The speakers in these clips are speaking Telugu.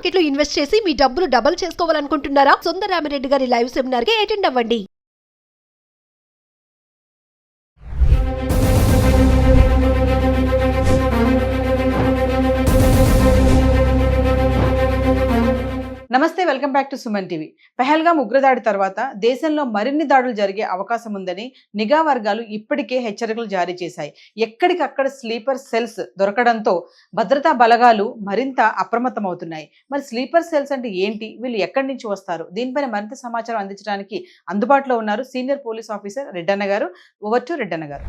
మార్కెట్ లో ఇన్వెస్ట్ చేసి మీ డబ్బులు డబుల్ చేసుకోవాలనుకుంటున్నారా? సుందరరామిరెడ్డి గారి లైవ్ సెమినార్ కి అటెండ్ అవ్వండి. నమస్తే, welcome back to Suman TV. Pahalgam ఉగ్రదాడి తర్వాత దేశంలో మరిన్ని దాడులు జరిగే అవకాశం ఉందని నిఘా వర్గాలు ఇప్పటికే హెచ్చరికలు జారీ చేశాయి. ఎక్కడికక్కడ స్లీపర్ సెల్స్ దొరకడంతో భద్రతా బలగాలు మరింత అప్రమత్తమవుతున్నాయి. మరి స్లీపర్ సెల్స్ అంటే ఏంటి, వీళ్ళు ఎక్కడి నుంచి వస్తారు, దీనిపైన మరింత సమాచారం అందించడానికి అందుబాటులో ఉన్నారు సీనియర్ పోలీస్ ఆఫీసర్ రెడ్డన్న గారు. ఓవర్ టు రెడ్డన్న గారు.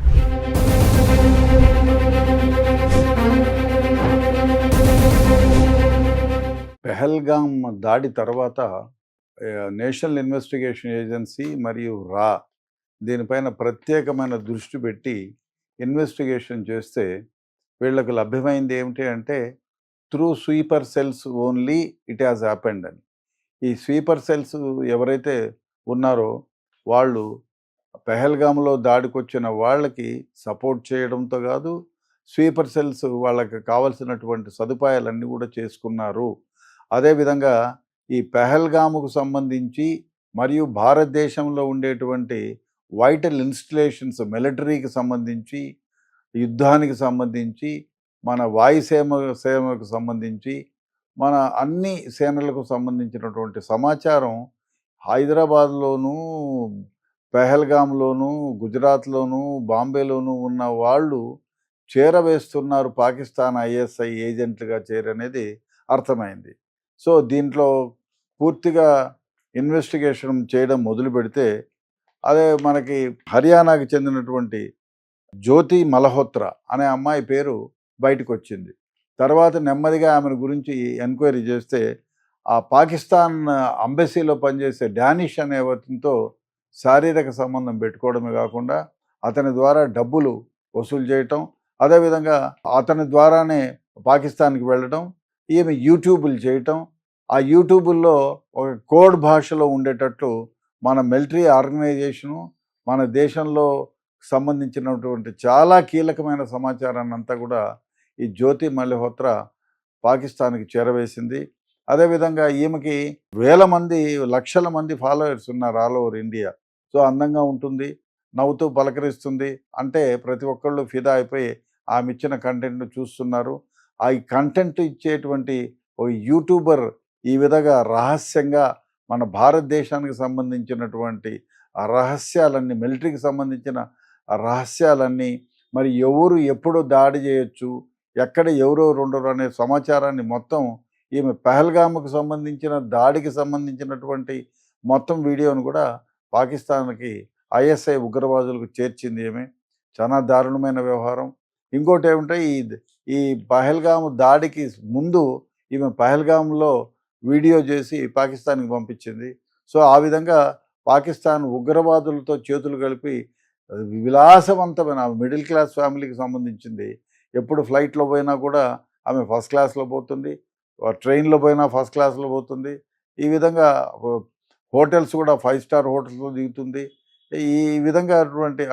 పెహల్గామ్ దాడి తర్వాత నేషనల్ ఇన్వెస్టిగేషన్ ఏజెన్సీ మరియు రా దీనిపైన ప్రత్యేకమైన దృష్టి పెట్టి ఇన్వెస్టిగేషన్ చేస్తే వీళ్లకు లభ్యమైంది ఏమిటి అంటే through sweeper cells only it has happened అని. ఈ స్వీపర్ సెల్స్ ఎవరైతే ఉన్నారో వాళ్ళు పెహల్గామ్లో దాడికొచ్చిన వాళ్ళకి సపోర్ట్ చేయడంతో కాదు, స్వీపర్ సెల్స్ వాళ్ళకి కావలసినటువంటి సదుపాయాలన్నీ కూడా చేసుకున్నారు. అదేవిధంగా ఈ పెహల్గాముకు సంబంధించి మరియు భారతదేశంలో ఉండేటువంటి వైటల్ ఇన్స్టలేషన్స్, మిలిటరీకి సంబంధించి, యుద్ధానికి సంబంధించి, మన సేవకు సంబంధించి, మన అన్ని సేనలకు సంబంధించినటువంటి సమాచారం హైదరాబాద్లోనూ, పెహల్గామ్లోనూ, గుజరాత్లోనూ, బాంబేలోనూ ఉన్న వాళ్ళు చేరవేస్తున్నారు పాకిస్తాన్ ఐఎస్ఐ ఏజెంట్లుగా చేరనేది అర్థమైంది. సో దీంట్లో పూర్తిగా ఇన్వెస్టిగేషన్ చేయడం మొదలు పెడితే అదే మనకి హర్యానాకి చెందినటువంటి జ్యోతి మల్హోత్రా అనే అమ్మాయి పేరు బయటకు వచ్చింది. తర్వాత నెమ్మదిగా ఆమెను గురించి ఎంక్వైరీ చేస్తే ఆ పాకిస్తాన్ అంబెసీలో పనిచేసే డానిష్ అనే అతనితో శారీరక సంబంధం పెట్టుకోవడమే కాకుండా అతని ద్వారా డబ్బులు వసూలు చేయటం, అదేవిధంగా అతని ద్వారానే పాకిస్తాన్కి వెళ్ళడం, ఈమె యూట్యూబులు చేయటం, ఆ యూట్యూబుల్లో ఒక కోడ్ భాషలో ఉండేటట్లు మన మిలిటరీ ఆర్గనైజేషను, మన దేశంలో సంబంధించినటువంటి చాలా కీలకమైన సమాచారాన్ని అంతా కూడా ఈ జ్యోతి మల్హోత్రా పాకిస్తాన్కి చేరవేసింది. అదేవిధంగా ఈమెకి లక్షల మంది ఫాలోవర్స్ ఉన్నారు ఆల్ ఓవర్ ఇండియా. సో అందంగా ఉంటుంది, నవ్వుతూ పలకరిస్తుంది, అంటే ప్రతి ఒక్కళ్ళు ఫిదా అయిపోయి ఆమె ఇచ్చిన కంటెంట్ను చూస్తున్నారు. ఆ ఈ కంటెంట్ ఇచ్చేటువంటి ఒక యూట్యూబర్ ఈ విధంగా రహస్యంగా మన భారతదేశానికి సంబంధించినటువంటి ఆ రహస్యాలన్నీ, మిలిటరీకి సంబంధించిన ఆ రహస్యాలన్నీ, మరి ఎవరు ఎప్పుడు దాడి చేయొచ్చు, ఎక్కడ ఎవరో ఉండరు అనే సమాచారాన్ని మొత్తం ఈమె పెహల్గామ్కు సంబంధించిన దాడికి సంబంధించినటువంటి మొత్తం వీడియోను కూడా పాకిస్తాన్కి ఐఎస్ఐ ఉగ్రవాదులకు చేర్చింది. ఈమె చాలా దారుణమైన వ్యవహారం. ఇంకోటి ఏమంటే ఈ పహల్గామ్ దాడికి ముందు ఈమె పహల్గామ్లో వీడియో చేసి పాకిస్తాన్కి పంపించింది. సో ఆ విధంగా పాకిస్తాన్ ఉగ్రవాదులతో చేతులు కలిపి విలాసవంతమైన మిడిల్ క్లాస్ ఫ్యామిలీకి సంబంధించింది. ఎప్పుడు ఫ్లైట్లో పోయినా కూడా ఆమె ఫస్ట్ క్లాస్లో పోతుంది, ట్రైన్లో పోయినా ఫస్ట్ క్లాస్లో పోతుంది. ఈ విధంగా హోటల్స్ కూడా 5 స్టార్ హోటల్స్లో దిగుతుంది. ఈ విధంగా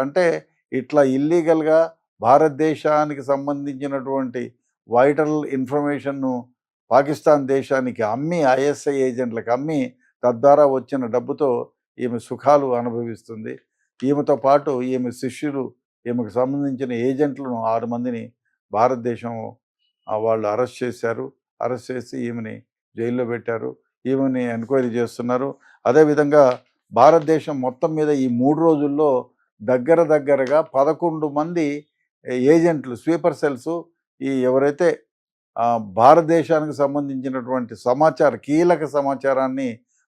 అంటే ఇట్లా ఇల్లీగల్గా భారతదేశానికి సంబంధించినటువంటి వైటల్ ఇన్ఫర్మేషన్ను పాకిస్తాన్ దేశానికి అమ్మి, ఐఎస్ఐ ఏజెంట్లకు అమ్మి, తద్వారా వచ్చిన డబ్బుతో ఈమె సుఖాలు అనుభవిస్తుంది. ఈమెతో పాటు ఈమె శిష్యులు, ఈమెకు సంబంధించిన ఏజెంట్లను 6 మందిని భారతదేశం వాళ్ళు అరెస్ట్ చేశారు. అరెస్ట్ చేసి ఈమెని జైల్లో పెట్టారు. ఈమెని ఎంక్వైరీ చేస్తున్నారు. అదేవిధంగా భారతదేశం మొత్తం మీద ఈ 3 రోజుల్లో దగ్గరగా 11 మంది ఏజెంట్లు, స్వీపర్ సెల్స్, ఈ ఎవరైతే భారతదేశానికి సంబంధించినటువంటి కీలక సమాచారాన్ని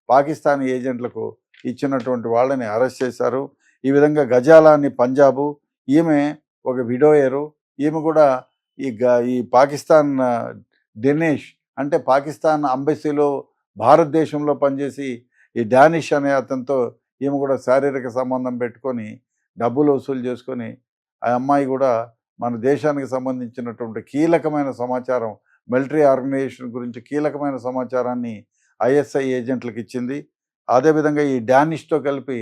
పాకిస్తాన్ ఏజెంట్లకు ఇచ్చినటువంటి వాళ్ళని అరెస్ట్ చేశారు. ఈ విధంగా గజాలాని పంజాబు, ఈమె ఒక విడోయరు. ఈమె కూడా ఈ పాకిస్తాన్ దినేష్ అంటే పాకిస్తాన్ అంబెసీలో భారతదేశంలో పనిచేసి ఈ డానిష్ అనే అతనితో ఈమె కూడా శారీరక సంబంధం పెట్టుకొని డబ్బులు వసూలు చేసుకొని, ఆ అమ్మాయి కూడా మన దేశానికి సంబంధించినటువంటి కీలకమైన సమాచారం, మిలిటరీ ఆర్గనైజేషన్ గురించి కీలకమైన సమాచారాన్ని ఐఎస్ఐ ఏజెంట్లకు ఇచ్చింది. అదేవిధంగా ఈ డానిష్తో కలిపి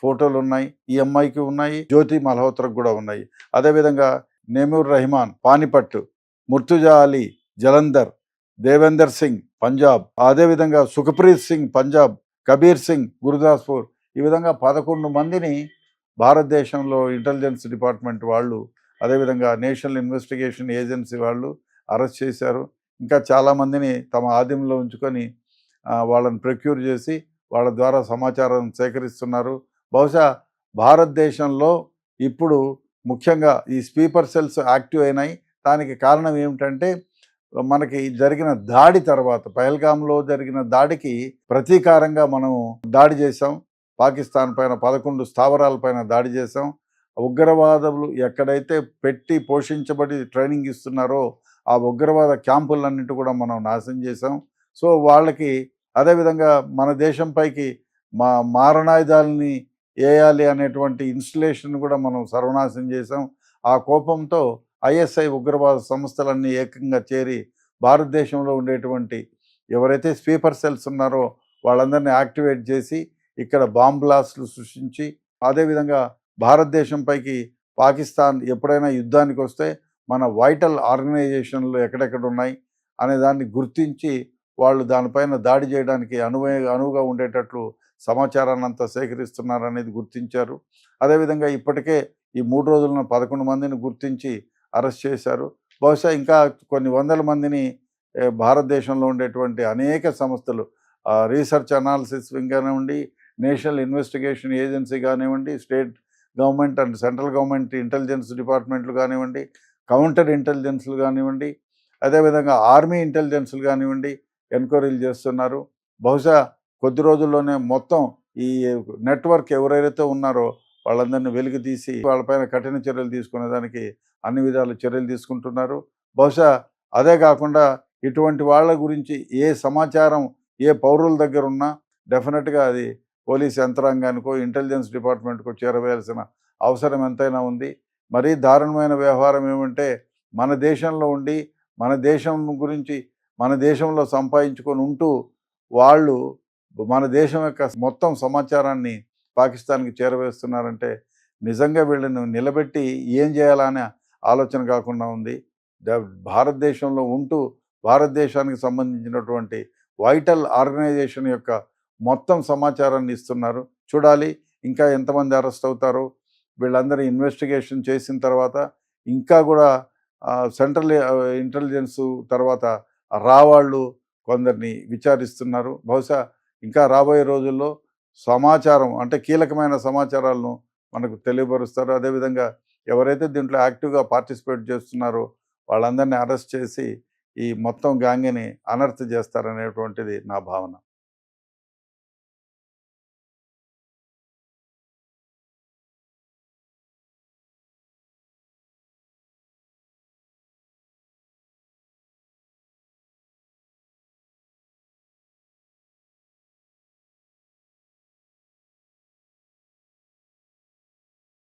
ఫోటోలు ఉన్నాయి, ఈ అమ్మాయికి ఉన్నాయి, జ్యోతి మల్హోత్రకు కూడా ఉన్నాయి. అదేవిధంగా నెమూర్ రెహమాన్ పానిపట్టు, ముర్తుజా అలీ జలంధర్, దేవేందర్ సింగ్ పంజాబ్, అదేవిధంగా సుఖప్రీత్ సింగ్ పంజాబ్, కబీర్ సింగ్ గురుదాస్పూర్, ఈ విధంగా 11 మందిని భారతదేశంలో ఇంటెలిజెన్స్ డిపార్ట్మెంట్ వాళ్ళు, అదేవిధంగా నేషనల్ ఇన్వెస్టిగేషన్ ఏజెన్సీ వాళ్ళు అరెస్ట్ చేశారు. ఇంకా చాలామందిని తమ ఆధీనంలో ఉంచుకొని వాళ్ళని ప్రొక్యూర్ చేసి వాళ్ళ ద్వారా సమాచారం సేకరిస్తున్నారు. బహుశా భారతదేశంలో ఇప్పుడు ముఖ్యంగా ఈ స్లీపర్ సెల్స్ యాక్టివ్ అయినాయి. దానికి కారణం ఏమిటంటే మనకి జరిగిన దాడి తర్వాత, పహల్గామ్లో జరిగిన దాడికి ప్రతీకారంగా మనం దాడి చేసాం. పాకిస్తాన్ పైన 11 స్థావరాలపైన దాడి చేసాం. ఉగ్రవాదులు ఎక్కడైతే పెట్టి పోషించబడి ట్రైనింగ్ ఇస్తున్నారో ఆ ఉగ్రవాద క్యాంపులన్నింటి కూడా మనం నాశనం చేసాం. సో వాళ్ళకి అదేవిధంగా మన దేశంపైకి మారణాయుధాలని వేయాలి అనేటువంటి ఇన్స్టలేషన్ కూడా మనం సర్వనాశనం చేసాం. ఆ కోపంతో ఐఎస్ఐ ఉగ్రవాద సంస్థలన్నీ ఏకంగా చేరి భారతదేశంలో ఉండేటువంటి ఎవరైతే స్లీపర్ సెల్స్ ఉన్నారో వాళ్ళందరినీ యాక్టివేట్ చేసి ఇక్కడ బాంబ్ బ్లాస్ట్లు సృష్టించి, అదేవిధంగా భారతదేశంపైకి పాకిస్తాన్ ఎప్పుడైనా యుద్ధానికి వస్తే మన వైటల్ ఆర్గనైజేషన్లు ఎక్కడెక్కడ ఉన్నాయి అనే దాన్ని గుర్తించి వాళ్ళు దానిపైన దాడి చేయడానికి అనువుగా ఉండేటట్లు సమాచారాన్ని అంతా సేకరిస్తున్నారనేది గుర్తించారు. అదేవిధంగా ఇప్పటికే ఈ 3 రోజులను 11 మందిని గుర్తించి అరెస్ట్ చేశారు. బహుశా ఇంకా కొన్ని వందల మందిని భారతదేశంలో ఉండేటువంటి అనేక సంస్థలు, రీసెర్చ్ అనాలిసిస్ వింగ్ కానివ్వండి, నేషనల్ ఇన్వెస్టిగేషన్ ఏజెన్సీ కానివ్వండి, state government and central government intelligence డిపార్ట్మెంట్లు కానివ్వండి, కౌంటర్ ఇంటెలిజెన్స్లు కానివ్వండి, అదేవిధంగా ఆర్మీ ఇంటెలిజెన్స్లు కానివ్వండి ఎంక్వైరీలు చేస్తున్నారు. బహుశా కొద్ది రోజుల్లోనే మొత్తం ఈ నెట్వర్క్ ఎవరైతే ఉన్నారో వాళ్ళందరినీ వెలికి తీసి వాళ్ళపైన కఠిన చర్యలు తీసుకునేదానికి అన్ని విధాల చర్యలు తీసుకుంటున్నారు. బహుశా అదే కాకుండా ఇటువంటి వాళ్ళ గురించి ఏ సమాచారం ఏ పౌరుల దగ్గర ఉన్నా డెఫినెట్గా అది పోలీస్ యంత్రాంగానికో ఇంటెలిజెన్స్ డిపార్ట్మెంట్కో చేరవేయాల్సిన అవసరం ఎంతైనా ఉంది. మరీ దారుణమైన వ్యవహారం ఏమంటే మన దేశంలో ఉండి మన దేశం గురించి మన దేశంలో సంపాదించుకొని ఉంటూ వాళ్ళు మన దేశం యొక్క మొత్తం సమాచారాన్ని పాకిస్తాన్కి చేరవేస్తున్నారంటే నిజంగా వీళ్ళని నిలబెట్టి ఏం చేయాలనే ఆలోచన కాకుండా ఉంది. భారతదేశంలో ఉంటూ భారతదేశానికి సంబంధించినటువంటి వైటల్ ఆర్గనైజేషన్ యొక్క మొత్తం సమాచారాన్ని ఇస్తున్నారు. చూడాలి ఇంకా ఎంతమంది అరెస్ట్ అవుతారో. వీళ్ళందరూ ఇన్వెస్టిగేషన్ చేసిన తర్వాత ఇంకా కూడా సెంట్రల్ ఇంటెలిజెన్స్ తర్వాత రావాళ్ళు కొందరిని విచారిస్తున్నారు. బహుశా ఇంకా రాబోయే రోజుల్లో సమాచారం అంటే కీలకమైన సమాచారాలను మనకు తెలియపరుస్తారు. అదేవిధంగా ఎవరైతే దీంట్లో యాక్టివ్గా పార్టిసిపేట్ చేస్తున్నారో వాళ్ళందరినీ అరెస్ట్ చేసి ఈ మొత్తం గ్యాంగ్ని అనర్త్ చేస్తారనేటువంటిది నా భావన.